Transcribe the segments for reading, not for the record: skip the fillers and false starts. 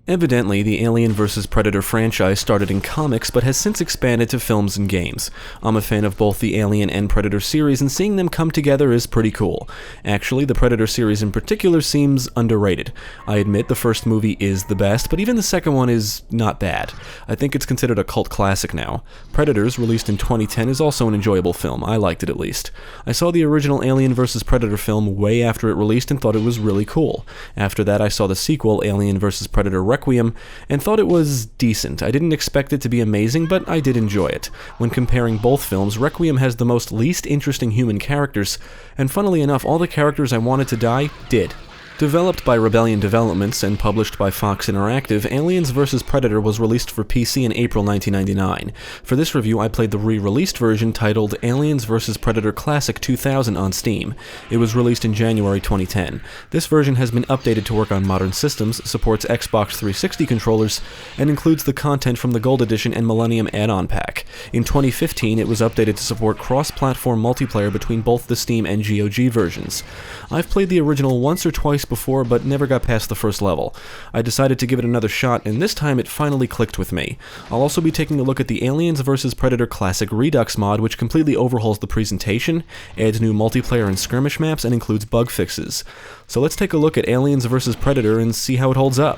Evidently, the Alien vs. Predator franchise started in comics but has since expanded to films and games. I'm a fan of both the Alien and Predator series, and seeing them come together is pretty cool. Actually, the Predator series in particular seems underrated. I admit the first movie is the best, but even the second one is not bad. I think it's considered a cult classic now. Predators, released in 2010, is also an enjoyable film. I liked it at least. I saw the original Alien vs. Predator film way after it released and thought it was really cool. After that, I saw the sequel, Alien vs. Predator Requiem, and thought it was decent. I didn't expect it to be amazing, but I did enjoy it. When comparing both films, Requiem has the most least interesting human characters, and funnily enough, all the characters I wanted to die did. Developed by Rebellion Developments and published by Fox Interactive, Aliens vs. Predator was released for PC in April 1999. For this review, I played the re-released version titled Aliens vs. Predator Classic 2000 on Steam. It was released in January 2010. This version has been updated to work on modern systems, supports Xbox 360 controllers, and includes the content from the Gold Edition and Millenium add-on pack. In 2015, it was updated to support cross-platform multiplayer between both the Steam and GOG versions. I've played the original once or twice before, but never got past the first level. I decided to give it another shot, and this time it finally clicked with me. I'll also be taking a look at the Aliens vs. Predator Classic Redux mod, which completely overhauls the presentation, adds new multiplayer and skirmish maps, and includes bug fixes. So let's take a look at Aliens vs. Predator and see how it holds up.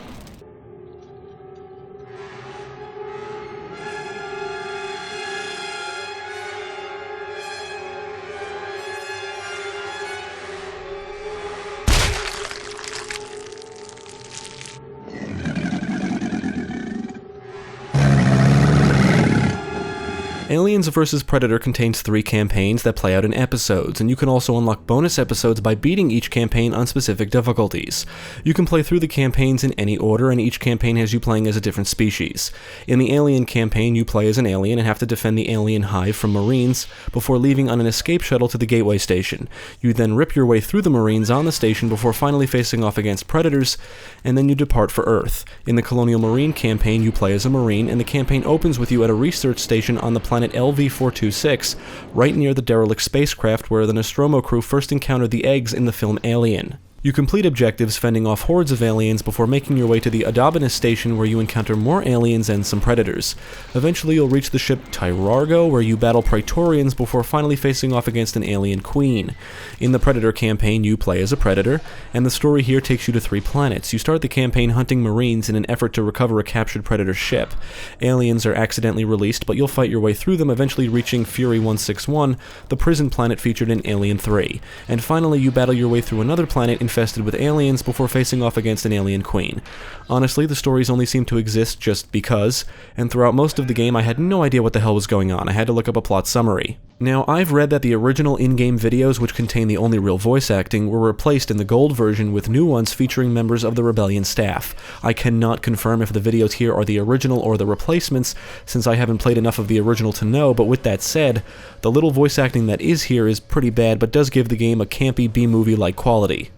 Aliens vs. Predator contains 3 campaigns that play out in episodes, and you can also unlock bonus episodes by beating each campaign on specific difficulties. You can play through the campaigns in any order, and each campaign has you playing as a different species. In the Alien campaign, you play as an alien and have to defend the alien hive from Marines before leaving on an escape shuttle to the Gateway Station. You then rip your way through the Marines on the station before finally facing off against Predators, and then you depart for Earth. In the Colonial Marine campaign, you play as a Marine, and the campaign opens with you at a research station on the planet LV-426, right near the derelict spacecraft where the Nostromo crew first encountered the eggs in the film Alien. You complete objectives fending off hordes of aliens before making your way to the Adobenus station where you encounter more aliens and some predators. Eventually you'll reach the ship Tyrargo where you battle Praetorians before finally facing off against an alien queen. In the Predator campaign you play as a Predator, and the story here takes you to 3 planets. You start the campaign hunting Marines in an effort to recover a captured Predator ship. Aliens are accidentally released, but you'll fight your way through them, eventually reaching Fury 161, the prison planet featured in Alien 3. And finally you battle your way through another planet infested with aliens before facing off against an alien queen. Honestly, the stories only seem to exist just because, and throughout most of the game I had no idea what the hell was going on. I had to look up a plot summary. Now, I've read that the original in-game videos, which contain the only real voice acting, were replaced in the gold version with new ones featuring members of the Rebellion staff. I cannot confirm if the videos here are the original or the replacements, since I haven't played enough of the original to know, but with that said, the little voice acting that is here is pretty bad, but does give the game a campy B-movie-like quality.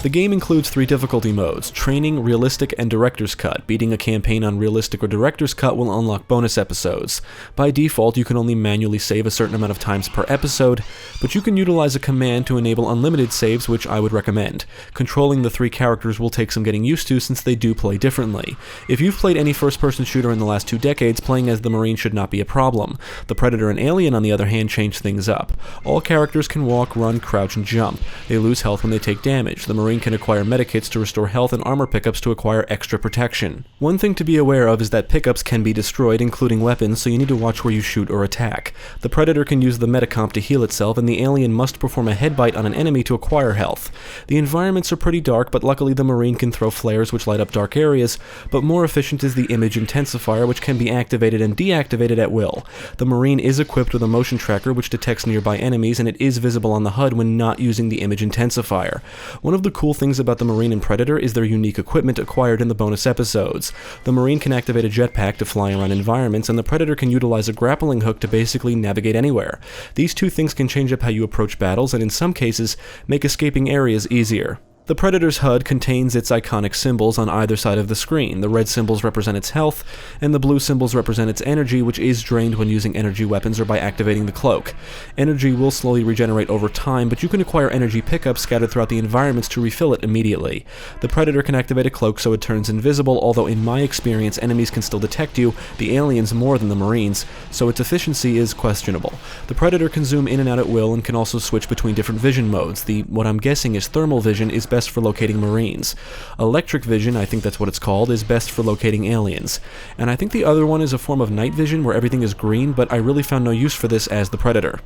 The game includes 3 difficulty modes: Training, Realistic, and Director's Cut. Beating a campaign on Realistic or Director's Cut will unlock bonus episodes. By default, you can only manually save a certain amount of times per episode, but you can utilize a command to enable unlimited saves, which I would recommend. Controlling the 3 characters will take some getting used to since they do play differently. If you've played any first-person shooter in the last 2 decades, playing as the Marine should not be a problem. The Predator and Alien, on the other hand, change things up. All characters can walk, run, crouch, and jump. They lose health when they take damage. The Marine can acquire medikits to restore health and armor pickups to acquire extra protection. One thing to be aware of is that pickups can be destroyed, including weapons, so you need to watch where you shoot or attack. The Predator can use the Metacomp to heal itself, and the Alien must perform a headbite on an enemy to acquire health. The environments are pretty dark, but luckily the Marine can throw flares which light up dark areas, but more efficient is the Image Intensifier, which can be activated and deactivated at will. The Marine is equipped with a motion tracker which detects nearby enemies, and it is visible on the HUD when not using the Image Intensifier. One of the cool things about the Marine and Predator is their unique equipment acquired in the bonus episodes. The Marine can activate a jetpack to fly around environments, and the Predator can utilize a grappling hook to basically navigate anywhere. These 2 things can change up how you approach battles, and in some cases, make escaping areas easier. The Predator's HUD contains its iconic symbols on either side of the screen. The red symbols represent its health, and the blue symbols represent its energy, which is drained when using energy weapons or by activating the cloak. Energy will slowly regenerate over time, but you can acquire energy pickups scattered throughout the environments to refill it immediately. The Predator can activate a cloak so it turns invisible, although in my experience enemies can still detect you, the aliens more than the Marines, so its efficiency is questionable. The Predator can zoom in and out at will and can also switch between different vision modes. What I'm guessing is thermal vision is best for locating Marines. Electric vision, I think that's what it's called, is best for locating aliens. And I think the other one is a form of night vision where everything is green, but I really found no use for this as the Predator.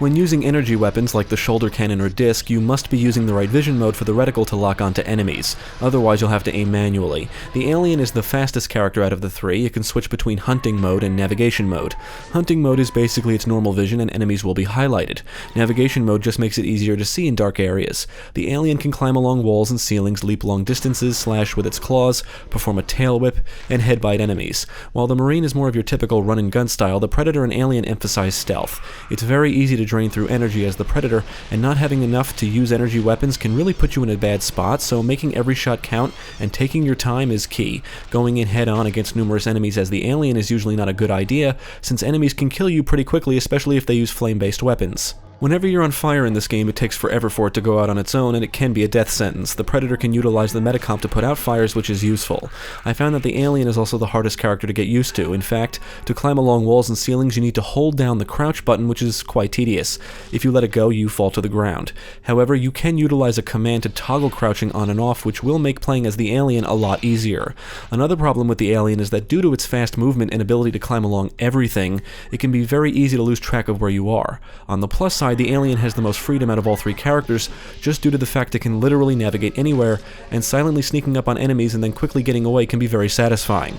When using energy weapons like the shoulder cannon or disc, you must be using the right vision mode for the reticle to lock onto enemies, otherwise you'll have to aim manually. The alien is the fastest character out of the three. It can switch between hunting mode and navigation mode. Hunting mode is basically its normal vision and enemies will be highlighted. Navigation mode just makes it easier to see in dark areas. The alien can climb along walls and ceilings, leap long distances, slash with its claws, perform a tail whip, and headbite enemies. While the Marine is more of your typical run-and-gun style, the Predator and Alien emphasize stealth. It's very easy to drain through energy as the Predator, and not having enough to use energy weapons can really put you in a bad spot, so making every shot count and taking your time is key. Going in head-on against numerous enemies as the Alien is usually not a good idea, since enemies can kill you pretty quickly, especially if they use flame-based weapons. Whenever you're on fire in this game, it takes forever for it to go out on its own, and it can be a death sentence. The Predator can utilize the metacomp to put out fires, which is useful. I found that the Alien is also the hardest character to get used to. In fact, to climb along walls and ceilings, you need to hold down the crouch button, which is quite tedious. If you let it go, you fall to the ground. However, you can utilize a command to toggle crouching on and off, which will make playing as the Alien a lot easier. Another problem with the Alien is that due to its fast movement and ability to climb along everything, it can be very easy to lose track of where you are. On the plus side, the Alien has the most freedom out of all three characters, just due to the fact it can literally navigate anywhere, and silently sneaking up on enemies and then quickly getting away can be very satisfying.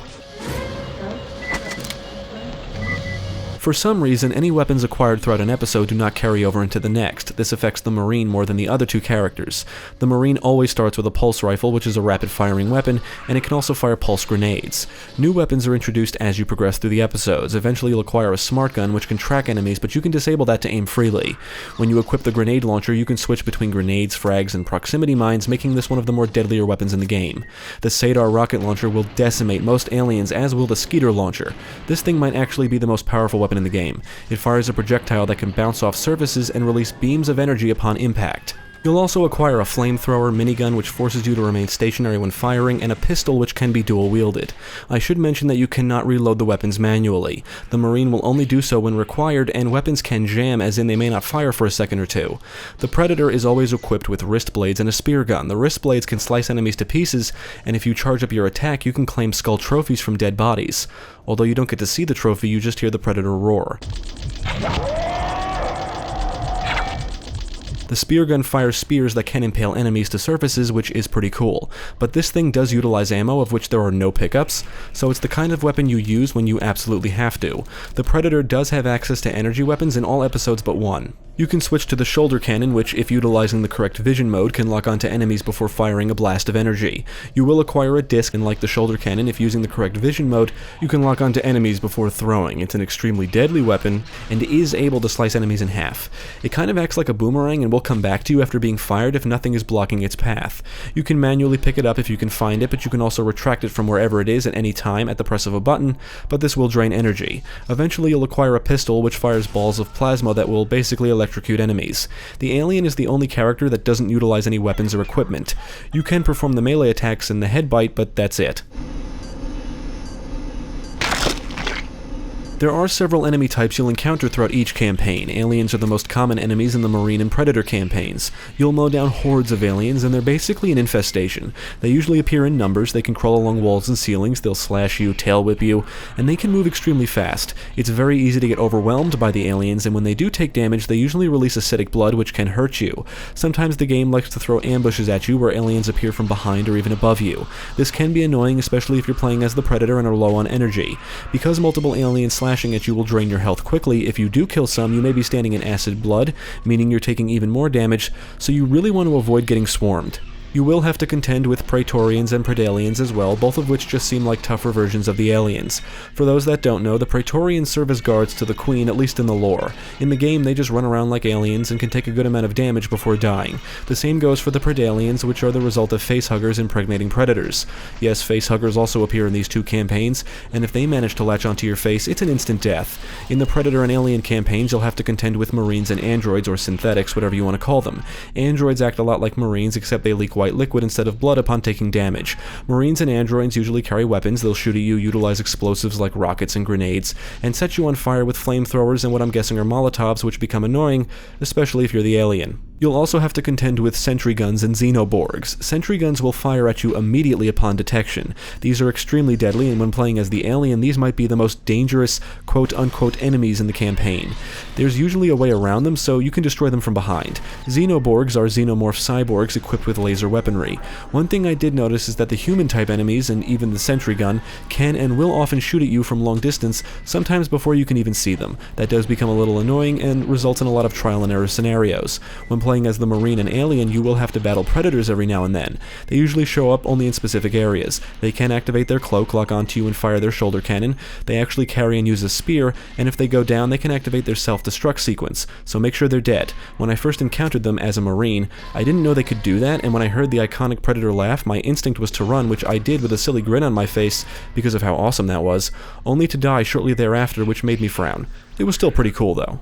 For some reason, any weapons acquired throughout an episode do not carry over into the next. This affects the Marine more than the other two characters. The Marine always starts with a pulse rifle, which is a rapid-firing weapon, and it can also fire pulse grenades. New weapons are introduced as you progress through the episodes. Eventually you'll acquire a smart gun, which can track enemies, but you can disable that to aim freely. When you equip the grenade launcher, you can switch between grenades, frags, and proximity mines, making this one of the more deadlier weapons in the game. The Sadar rocket launcher will decimate most aliens, as will the Skeeter launcher. This thing might actually be the most powerful weapon in the game. It fires a projectile that can bounce off surfaces and release beams of energy upon impact. You'll also acquire a flamethrower, minigun which forces you to remain stationary when firing, and a pistol which can be dual-wielded. I should mention that you cannot reload the weapons manually. The Marine will only do so when required, and weapons can jam, as in they may not fire for a second or two. The Predator is always equipped with wrist blades and a spear gun. The wrist blades can slice enemies to pieces, and if you charge up your attack, you can claim skull trophies from dead bodies. Although you don't get to see the trophy, you just hear the Predator roar. The spear gun fires spears that can impale enemies to surfaces, which is pretty cool. But this thing does utilize ammo, of which there are no pickups, so it's the kind of weapon you use when you absolutely have to. The Predator does have access to energy weapons in all episodes but one. You can switch to the shoulder cannon, which, if utilizing the correct vision mode, can lock onto enemies before firing a blast of energy. You will acquire a disc, and like the shoulder cannon, if using the correct vision mode, you can lock onto enemies before throwing. It's an extremely deadly weapon, and is able to slice enemies in half. It kind of acts like a boomerang and will come back to you after being fired if nothing is blocking its path. You can manually pick it up if you can find it, but you can also retract it from wherever it is at any time at the press of a button, but this will drain energy. Eventually you'll acquire a pistol which fires balls of plasma that will basically electrocute enemies. The Alien is the only character that doesn't utilize any weapons or equipment. You can perform the melee attacks and the headbite, but that's it. There are several enemy types you'll encounter throughout each campaign. Aliens are the most common enemies in the Marine and Predator campaigns. You'll mow down hordes of aliens, and they're basically an infestation. They usually appear in numbers, they can crawl along walls and ceilings, they'll slash you, tail whip you, and they can move extremely fast. It's very easy to get overwhelmed by the aliens, and when they do take damage, they usually release acidic blood, which can hurt you. Sometimes the game likes to throw ambushes at you where aliens appear from behind or even above you. This can be annoying, especially if you're playing as the Predator and are low on energy. Because multiple aliens slashing at you will drain your health quickly, if you do kill some, you may be standing in acid blood, meaning you're taking even more damage, so you really want to avoid getting swarmed. You will have to contend with Praetorians and Predalians as well, both of which just seem like tougher versions of the aliens. For those that don't know, the Praetorians serve as guards to the Queen, at least in the lore. In the game, they just run around like aliens and can take a good amount of damage before dying. The same goes for the Predalians, which are the result of facehuggers impregnating predators. Yes, facehuggers also appear in these two campaigns, and if they manage to latch onto your face, it's an instant death. In the Predator and Alien campaigns, you'll have to contend with Marines and androids, or synthetics, whatever you want to call them. Androids act a lot like Marines, except they leak white liquid instead of blood upon taking damage. Marines and androids usually carry weapons. They'll shoot at you, utilize explosives like rockets and grenades, and set you on fire with flamethrowers and what I'm guessing are Molotovs, which become annoying, especially if you're the alien. You'll also have to contend with sentry guns and xenoborgs. Sentry guns will fire at you immediately upon detection. These are extremely deadly, and when playing as the alien, these might be the most dangerous quote-unquote enemies in the campaign. There's usually a way around them, so you can destroy them from behind. Xenoborgs are xenomorph cyborgs equipped with laser weaponry. One thing I did notice is that the human-type enemies, and even the sentry gun, can and will often shoot at you from long distance, sometimes before you can even see them. That does become a little annoying and results in a lot of trial and error scenarios. When playing as the Marine and Alien, you will have to battle Predators every now and then. They usually show up only in specific areas. They can activate their cloak, lock onto you, and fire their shoulder cannon. They actually carry and use a spear, and if they go down, they can activate their self-destruct sequence, so make sure they're dead. When I first encountered them as a Marine, I didn't know they could do that, and when I heard the iconic Predator laugh, my instinct was to run, which I did with a silly grin on my face because of how awesome that was, only to die shortly thereafter, which made me frown. It was still pretty cool, though.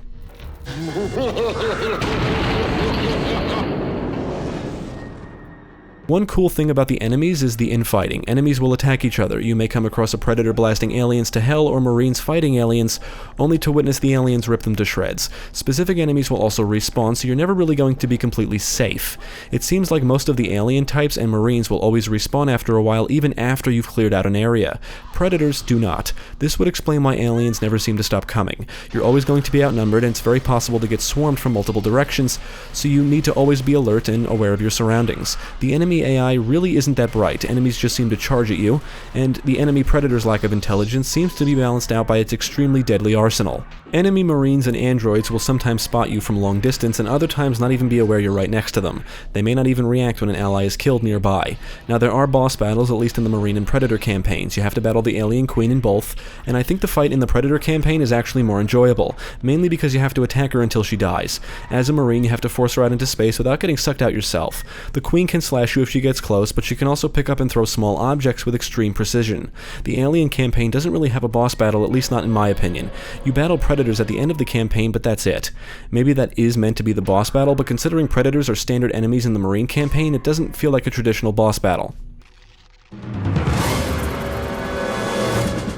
One cool thing about the enemies is the infighting. Enemies will attack each other. You may come across a Predator blasting aliens to hell or Marines fighting aliens, only to witness the aliens rip them to shreds. Specific enemies will also respawn, so you're never really going to be completely safe. It seems like most of the alien types and Marines will always respawn after a while, even after you've cleared out an area. Predators do not. This would explain why aliens never seem to stop coming. You're always going to be outnumbered, and it's very possible to get swarmed from multiple directions, so you need to always be alert and aware of your surroundings. The enemy AI really isn't that bright. Enemies just seem to charge at you, and the enemy Predator's lack of intelligence seems to be balanced out by its extremely deadly arsenal. Enemy Marines and androids will sometimes spot you from long distance, and other times not even be aware you're right next to them. They may not even react when an ally is killed nearby. Now, there are boss battles, at least in the Marine and Predator campaigns. You have to battle the Alien Queen in both, and I think the fight in the Predator campaign is actually more enjoyable, mainly because you have to attack her until she dies. As a Marine, you have to force her out into space without getting sucked out yourself. The Queen can slash you if she gets close, but she can also pick up and throw small objects with extreme precision. The Alien campaign doesn't really have a boss battle, at least not in my opinion. You battle Predators at the end of the campaign, but that's it. Maybe that is meant to be the boss battle, but considering Predators are standard enemies in the Marine campaign, it doesn't feel like a traditional boss battle.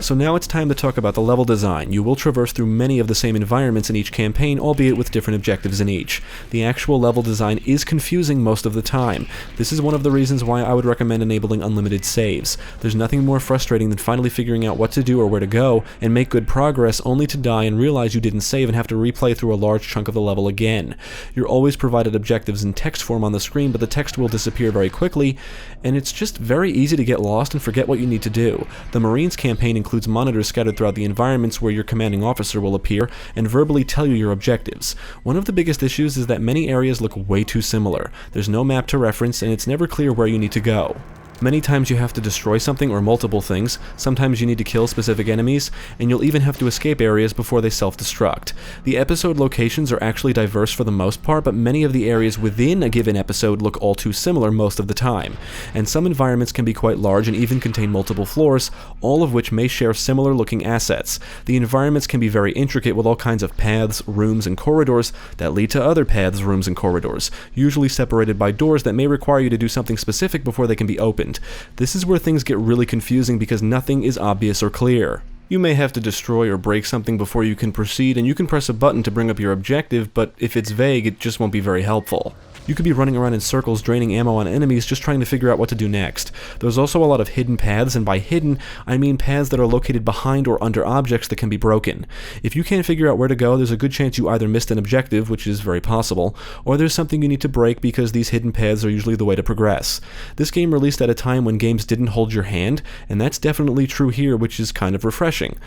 So now it's time to talk about the level design. You will traverse through many of the same environments in each campaign, albeit with different objectives in each. The actual level design is confusing most of the time. This is one of the reasons why I would recommend enabling unlimited saves. There's nothing more frustrating than finally figuring out what to do or where to go, and make good progress only to die and realize you didn't save and have to replay through a large chunk of the level again. You're always provided objectives in text form on the screen, but the text will disappear very quickly, and it's just very easy to get lost and forget what you need to do. The Marines campaign includes monitors scattered throughout the environments where your commanding officer will appear and verbally tell you your objectives. One of the biggest issues is that many areas look way too similar. There's no map to reference, and it's never clear where you need to go. Many times you have to destroy something or multiple things, sometimes you need to kill specific enemies, and you'll even have to escape areas before they self-destruct. The episode locations are actually diverse for the most part, but many of the areas within a given episode look all too similar most of the time. And some environments can be quite large and even contain multiple floors, all of which may share similar looking assets. The environments can be very intricate with all kinds of paths, rooms, and corridors that lead to other paths, rooms, and corridors, usually separated by doors that may require you to do something specific before they can be opened. This is where things get really confusing because nothing is obvious or clear. You may have to destroy or break something before you can proceed, and you can press a button to bring up your objective, but if it's vague, it just won't be very helpful. You could be running around in circles draining ammo on enemies just trying to figure out what to do next. There's also a lot of hidden paths, and by hidden, I mean paths that are located behind or under objects that can be broken. If you can't figure out where to go, there's a good chance you either missed an objective, which is very possible, or there's something you need to break because these hidden paths are usually the way to progress. This game released at a time when games didn't hold your hand, and that's definitely true here, which is kind of refreshing.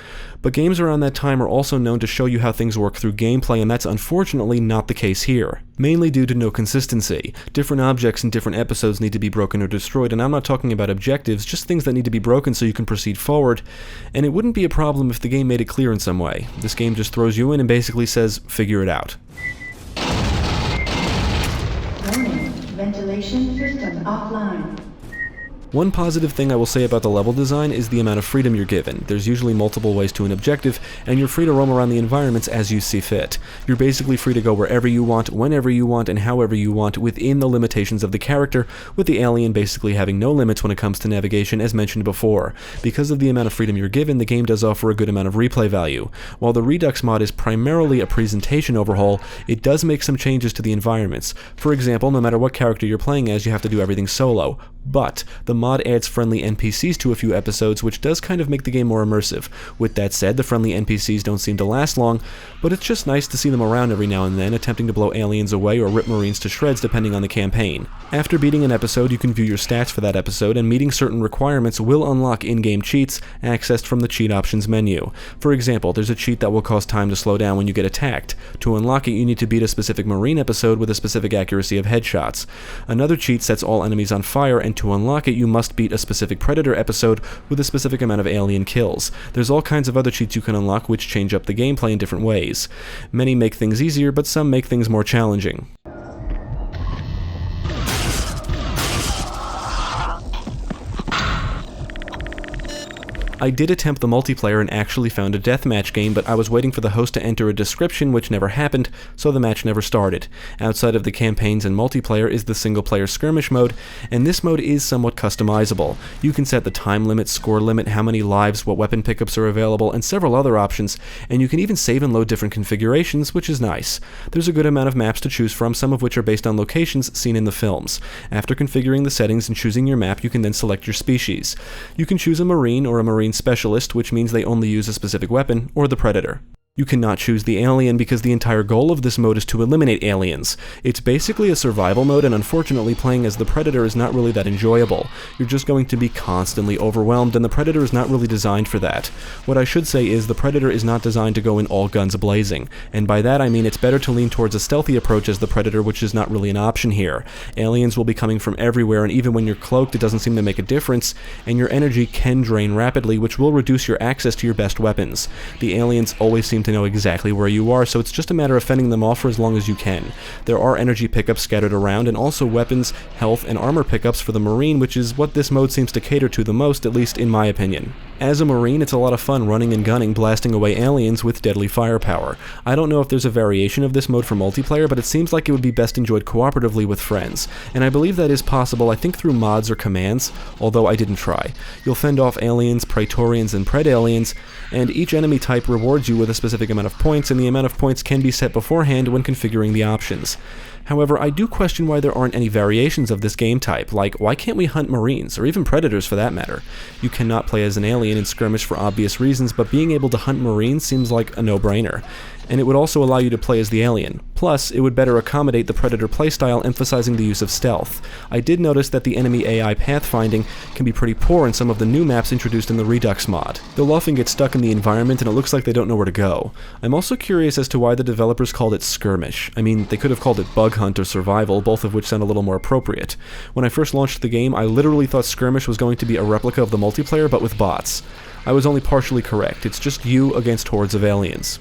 But games around that time are also known to show you how things work through gameplay, and that's unfortunately not the case here. mainly due to no consistency. Different objects in different episodes need to be broken or destroyed, and I'm not talking about objectives, just things that need to be broken so you can proceed forward, and it wouldn't be a problem if the game made it clear in some way. This game just throws you in and basically says, figure it out. Warning, ventilation system offline. One positive thing I will say about the level design is the amount of freedom you're given. There's usually multiple ways to an objective, and you're free to roam around the environments as you see fit. You're basically free to go wherever you want, whenever you want, and however you want within the limitations of the character, with the alien basically having no limits when it comes to navigation as mentioned before. Because of the amount of freedom you're given, the game does offer a good amount of replay value. While the Redux mod is primarily a presentation overhaul, it does make some changes to the environments. For example, no matter what character you're playing as, you have to do everything solo. But the mod adds friendly NPCs to a few episodes, which does kind of make the game more immersive. With that said, the friendly NPCs don't seem to last long, but it's just nice to see them around every now and then, attempting to blow aliens away or rip Marines to shreds depending on the campaign. After beating an episode, you can view your stats for that episode, and meeting certain requirements will unlock in-game cheats accessed from the cheat options menu. For example, there's a cheat that will cause time to slow down when you get attacked. To unlock it, you need to beat a specific Marine episode with a specific accuracy of headshots. Another cheat sets all enemies on fire, and to unlock it, you must beat a specific Predator episode with a specific amount of alien kills. There's all kinds of other cheats you can unlock which change up the gameplay in different ways. Many make things easier, but some make things more challenging. I did attempt the multiplayer and actually found a deathmatch game, but I was waiting for the host to enter a description, which never happened, so the match never started. Outside of the campaigns and multiplayer is the single-player skirmish mode, and this mode is somewhat customizable. You can set the time limit, score limit, how many lives, what weapon pickups are available, and several other options, and you can even save and load different configurations, which is nice. There's a good amount of maps to choose from, some of which are based on locations seen in the films. After configuring the settings and choosing your map, you can then select your species. You can choose a Marine or a Marine Specialist, which means they only use a specific weapon, or the Predator. You cannot choose the alien because the entire goal of this mode is to eliminate aliens. It's basically a survival mode, and unfortunately playing as the Predator is not really that enjoyable. You're just going to be constantly overwhelmed, and the Predator is not really designed for that. What I should say is the Predator is not designed to go in all guns blazing, and by that I mean it's better to lean towards a stealthy approach as the Predator, which is not really an option here. Aliens will be coming from everywhere, and even when you're cloaked it doesn't seem to make a difference, and your energy can drain rapidly, which will reduce your access to your best weapons. The aliens always seem to know exactly where you are, so it's just a matter of fending them off for as long as you can. There are energy pickups scattered around, and also weapons, health, and armor pickups for the Marine, which is what this mode seems to cater to the most, at least in my opinion. As a Marine, it's a lot of fun running and gunning, blasting away aliens with deadly firepower. I don't know if there's a variation of this mode for multiplayer, but it seems like it would be best enjoyed cooperatively with friends, and I believe that is possible, I think through mods or commands, although I didn't try. You'll fend off aliens, Praetorians, and Pred-aliens, and each enemy type rewards you with a specific amount of points, and the amount of points can be set beforehand when configuring the options. However, I do question why there aren't any variations of this game type, like why can't we hunt Marines, or even Predators for that matter? You cannot play as an alien in Skirmish for obvious reasons, but being able to hunt Marines seems like a no-brainer. And it would also allow you to play as the alien. Plus, it would better accommodate the Predator playstyle, emphasizing the use of stealth. I did notice that the enemy AI pathfinding can be pretty poor in some of the new maps introduced in the Redux mod. They'll often get stuck in the environment and it looks like they don't know where to go. I'm also curious as to why the developers called it Skirmish. I mean, they could have called it Bug Hunt or Survival, both of which sound a little more appropriate. When I first launched the game, I literally thought Skirmish was going to be a replica of the multiplayer, but with bots. I was only partially correct. It's just you against hordes of aliens.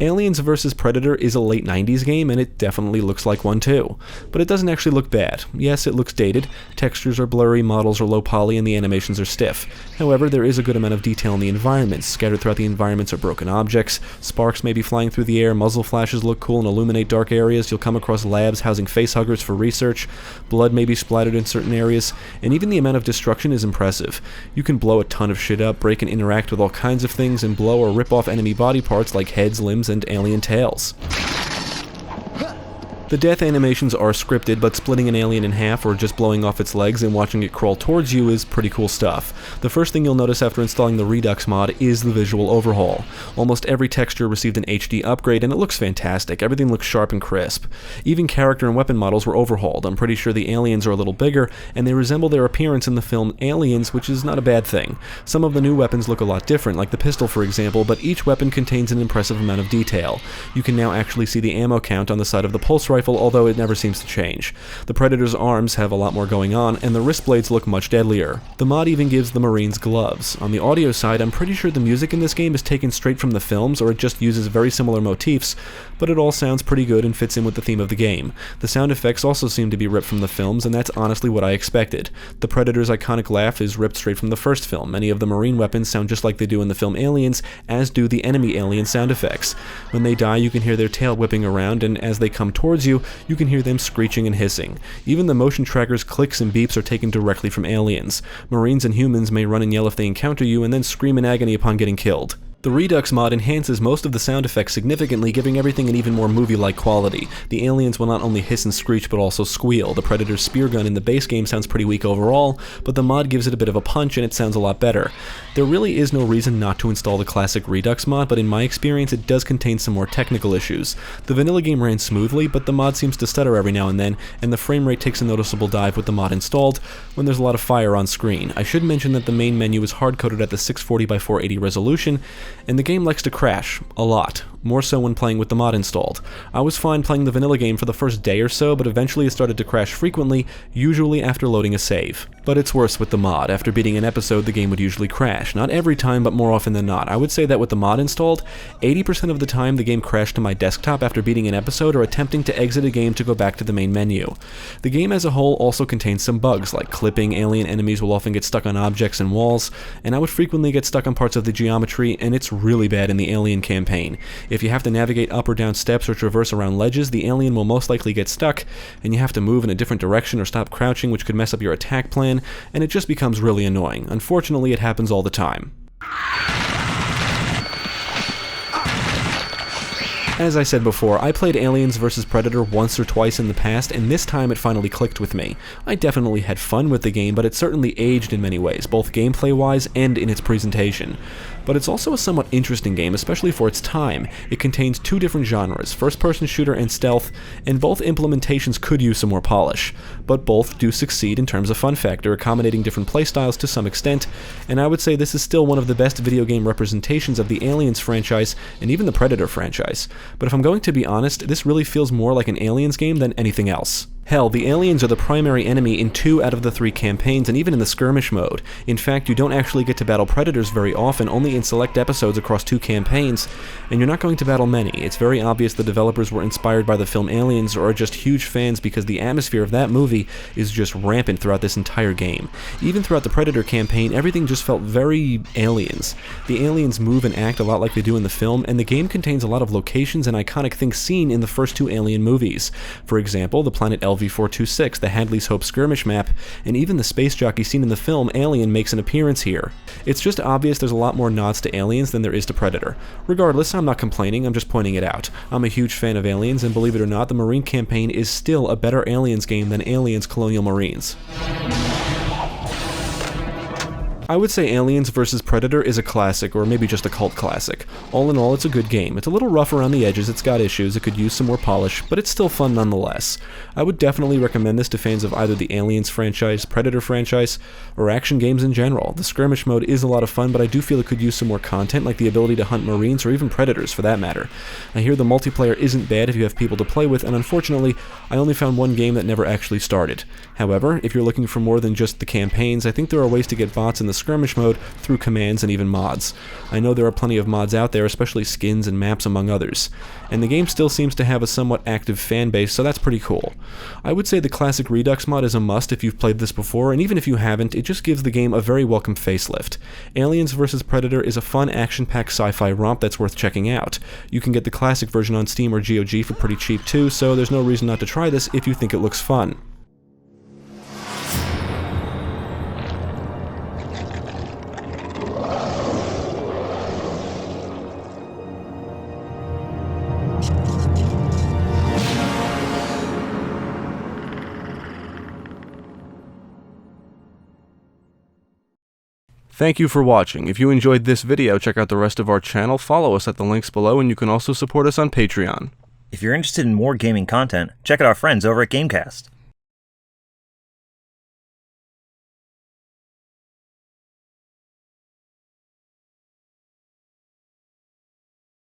Aliens vs. Predator is a late 90s game, and it definitely looks like one too. But it doesn't actually look bad. Yes, it looks dated, textures are blurry, models are low poly, and the animations are stiff. However, there is a good amount of detail in the environments. Scattered throughout the environments are broken objects, sparks may be flying through the air, muzzle flashes look cool and illuminate dark areas, you'll come across labs housing facehuggers for research, blood may be splattered in certain areas, and even the amount of destruction is impressive. You can blow a ton of shit up, break and interact with all kinds of things, and blow or rip off enemy body parts like heads, limbs, and alien tails. The death animations are scripted, but splitting an alien in half or just blowing off its legs and watching it crawl towards you is pretty cool stuff. The first thing you'll notice after installing the Redux mod is the visual overhaul. Almost every texture received an HD upgrade and it looks fantastic. Everything looks sharp and crisp. Even character and weapon models were overhauled. I'm pretty sure the aliens are a little bigger and they resemble their appearance in the film Aliens, which is not a bad thing. Some of the new weapons look a lot different, like the pistol for example, but each weapon contains an impressive amount of detail. You can now actually see the ammo count on the side of the pulse rifle, although it never seems to change. The Predator's arms have a lot more going on, and the wrist blades look much deadlier. The mod even gives the Marines gloves. On the audio side, I'm pretty sure the music in this game is taken straight from the films, or it just uses very similar motifs, but it all sounds pretty good and fits in with the theme of the game. The sound effects also seem to be ripped from the films, and that's honestly what I expected. The Predator's iconic laugh is ripped straight from the first film. Many of the Marine weapons sound just like they do in the film Aliens, as do the enemy alien sound effects. When they die, you can hear their tail whipping around, and as they come towards you, you can hear them screeching and hissing. Even the motion tracker's clicks and beeps are taken directly from Aliens. Marines and humans may run and yell if they encounter you, and then scream in agony upon getting killed. The Redux mod enhances most of the sound effects significantly, giving everything an even more movie-like quality. The aliens will not only hiss and screech, but also squeal. The Predator's spear gun in the base game sounds pretty weak overall, but the mod gives it a bit of a punch and it sounds a lot better. There really is no reason not to install the classic Redux mod, but in my experience it does contain some more technical issues. The vanilla game ran smoothly, but the mod seems to stutter every now and then, and the frame rate takes a noticeable dive with the mod installed when there's a lot of fire on screen. I should mention that the main menu is hard-coded at the 640x480 resolution, and the game likes to crash, a lot, more so when playing with the mod installed. I was fine playing the vanilla game for the first day or so, but eventually it started to crash frequently, usually after loading a save. But it's worse with the mod. After beating an episode, the game would usually crash. Not every time, but more often than not. I would say that with the mod installed, 80% of the time the game crashed to my desktop after beating an episode or attempting to exit a game to go back to the main menu. The game as a whole also contains some bugs, like clipping. Alien enemies will often get stuck on objects and walls, and I would frequently get stuck on parts of the geometry, and it's really bad in the Alien campaign. If you have to navigate up or down steps or traverse around ledges, the alien will most likely get stuck, and you have to move in a different direction or stop crouching, which could mess up your attack plan, and it just becomes really annoying. Unfortunately, it happens all the time. As I said before, I played Aliens vs. Predator once or twice in the past, and this time it finally clicked with me. I definitely had fun with the game, but it certainly aged in many ways, both gameplay-wise and in its presentation. But it's also a somewhat interesting game, especially for its time. It contains two different genres, first-person shooter and stealth, and both implementations could use some more polish. But both do succeed in terms of fun factor, accommodating different playstyles to some extent, and I would say this is still one of the best video game representations of the Aliens franchise, and even the Predator franchise. But if I'm going to be honest, this really feels more like an Aliens game than anything else. Hell, the aliens are the primary enemy in 2 out of the 3 campaigns, and even in the Skirmish mode. In fact, you don't actually get to battle Predators very often, only in select episodes across 2 campaigns, and you're not going to battle many. It's very obvious the developers were inspired by the film Aliens, or are just huge fans because the atmosphere of that movie is just rampant throughout this entire game. Even throughout the Predator campaign, everything just felt very Aliens. The aliens move and act a lot like they do in the film, and the game contains a lot of locations and iconic things seen in the first 2 Alien movies. For example, the planet LV-426, the Hadley's Hope skirmish map, and even the space jockey seen in the film Alien makes an appearance here. It's just obvious there's a lot more nods to Aliens than there is to Predator. Regardless, I'm not complaining, I'm just pointing it out. I'm a huge fan of Aliens, and believe it or not, the Marine campaign is still a better Aliens game than Aliens Colonial Marines. I would say Aliens vs. Predator is a classic, or maybe just a cult classic. All in all, it's a good game. It's a little rough around the edges, it's got issues, it could use some more polish, but it's still fun nonetheless. I would definitely recommend this to fans of either the Aliens franchise, Predator franchise, or action games in general. The Skirmish mode is a lot of fun, but I do feel it could use some more content, like the ability to hunt Marines, or even Predators for that matter. I hear the multiplayer isn't bad if you have people to play with, and unfortunately, I only found one game that never actually started. However, if you're looking for more than just the campaigns, I think there are ways to get bots in the Skirmish mode through commands and even mods. I know there are plenty of mods out there, especially skins and maps among others. And the game still seems to have a somewhat active fan base, so that's pretty cool. I would say the classic Redux mod is a must if you've played this before, and even if you haven't, it just gives the game a very welcome facelift. Aliens vs. Predator is a fun action-packed sci-fi romp that's worth checking out. You can get the classic version on Steam or GOG for pretty cheap too, so there's no reason not to try this if you think it looks fun. Thank you for watching. If you enjoyed this video, check out the rest of our channel, follow us at the links below, and you can also support us on Patreon. If you're interested in more gaming content, check out our friends over at GameCast.